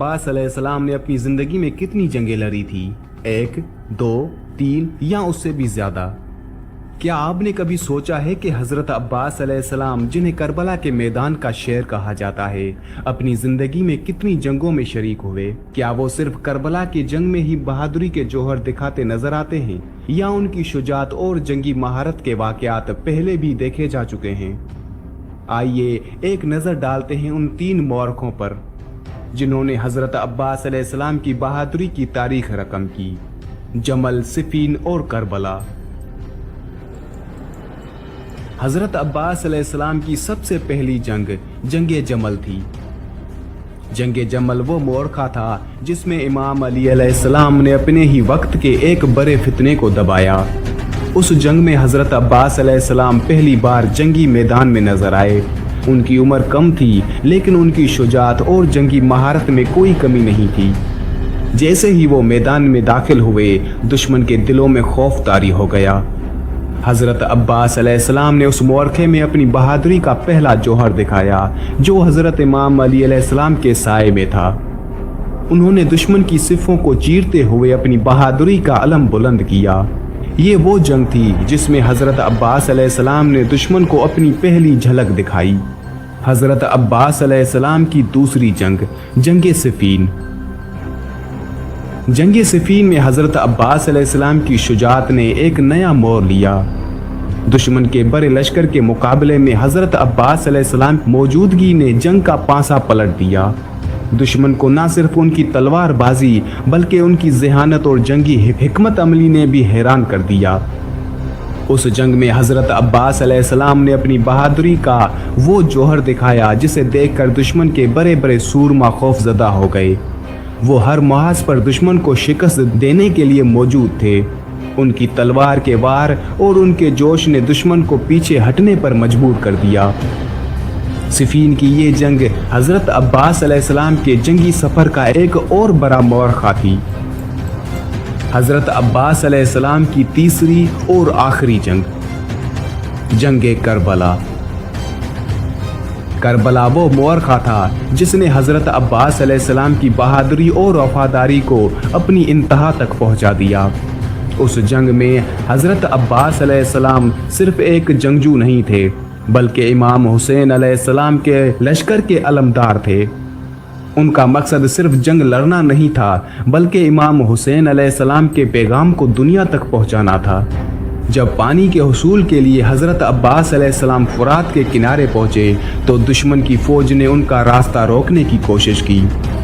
अब्बास अलैहिस्सलाम ने अपनी जिंदगी में कितनी जंगें लड़ी थी? 1, 2, 3 या उससे भी ज्यादा? क्या आपने कभी सोचा है कि हजरत अब्बास अलैहिस्सलाम, जिन्हें करबला के मैदान का शेर कहा जाता है, अपनी जिंदगी में कितनी जंगों में शरीक हुए? क्या वो सिर्फ करबला की जंग में ही बहादुरी के जौहर दिखाते नजर आते हैं, या उनकी शुजात और जंगी महारत के वाकयात पहले भी देखे जा चुके हैं? आइए एक नजर डालते हैं उन 3 मौरखों पर जिन्होंने हजरत अब्बास अलैहिस्सलाम की बहादुरी की तारीख रकम की। जमल, सिफीन और करबला। हजरत अब्बास अलैहिस्सलाम की सबसे पहली जंग जंगे जमल थी। जंगे जमल वो मोरखा था जिसमें इमाम अली अलैहिस्सलाम ने अपने ही वक्त के एक बड़े फितने को दबाया। उस जंग में हजरत अब्बास अलैहिस्सलाम पहली बार जंगी मैदान में नजर आए। उनकी उम्र कम थी, लेकिन उनकी शुजात और जंगी महारत में कोई कमी नहीं थी। जैसे ही वो मैदान में दाखिल हुए, दुश्मन के दिलों में खौफ तारी हो गया। हजरत अब्बास अलैहिस्सलाम ने उस मोरखे में अपनी बहादुरी का पहला जौहर दिखाया, जो हजरत इमाम अली अलैहिस्सलाम के साए में था। उन्होंने दुश्मन की सिफों को चीरते हुए अपनी बहादुरी का अलम बुलंद किया। ये वो जंग थी जिसमें हजरत अब्बास अलैहिस्सलाम ने दुश्मन को अपनी पहली झलक दिखाई। हजरत अब्बास अलैहिस्सलाम की दूसरी जंग जंगे सिफीन। जंगे सिफीन में हजरत अब्बास अलैहिस्सलाम की शुजात ने एक नया मोड़ लिया। दुश्मन के बड़े लश्कर के मुकाबले में हजरत अब्बास अलैहिस्सलाम मौजूदगी ने जंग का पासा पलट दिया। दुश्मन को न सिर्फ उनकी तलवारबाजी बल्कि उनकी ज़हानत और जंगी हिकमत अमली ने भी हैरान कर दिया। उस जंग में हजरत अब्बास अलैहिस्सलाम ने अपनी बहादुरी का वो जौहर दिखाया जिसे देखकर दुश्मन के बड़े बड़े सूरमा खौफजदा हो गए। वो हर महाज पर दुश्मन को शिकस्त देने के लिए मौजूद थे। उनकी तलवार के वार और उनके जोश ने दुश्मन को पीछे हटने पर मजबूर कर दिया। सिफीन की ये जंग हजरत अब्बास अलैहिस्सलाम के जंगी सफर का एक और बड़ा मौरखा थी। हजरत अब्बास अलैहिस्सलाम की तीसरी और आखिरी जंग जंगे करबला। करबला वो मौरखा था जिसने हजरत अब्बास अलैहिस्सलाम की बहादुरी और वफादारी को अपनी इंतहा तक पहुंचा दिया। उस जंग में हजरत अब्बास अलैहिस्सलाम सिर्फ एक जंगजू नहीं थे, बल्कि इमाम हुसैन अलैहिस्सलाम के लश्कर के अलमदार थे। उनका मकसद सिर्फ जंग लड़ना नहीं था, बल्कि इमाम हुसैन अलैहिस्सलाम के पैगाम को दुनिया तक पहुंचाना था। जब पानी के हुसूल के लिए हजरत अब्बास अलैहिस्सलाम फुरात के किनारे पहुंचे तो दुश्मन की फौज ने उनका रास्ता रोकने की कोशिश की,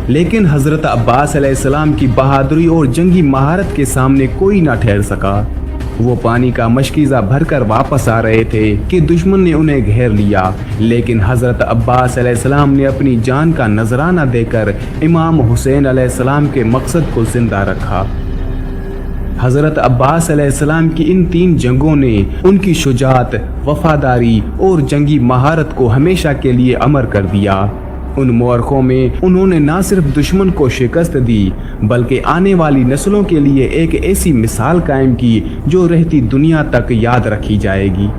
लेकिन हजरत अब्बास अलैहिस्सलाम की बहादुरी और जंगी महारत के सामने कोई ना ठहर सका। वो पानी का मशकीज़ा भरकर वापस आ रहे थे कि दुश्मन ने उन्हें घेर लिया, लेकिन हजरत अब्बास अलैहिस्सलाम ने अपनी जान का नजराना देकर इमाम हुसैन अलैहिस्सलाम के मकसद को जिंदा रखा। हजरत अब्बास अलैहिस्सलाम की इन 3 जंगों ने उनकी शुजात, वफादारी और जंगी महारत को हमेशा के लिए अमर कर दिया। उन मौरखों में उन्होंने न सिर्फ दुश्मन को शिकस्त दी, बल्कि आने वाली नस्लों के लिए एक ऐसी मिसाल कायम की जो रहती दुनिया तक याद रखी जाएगी।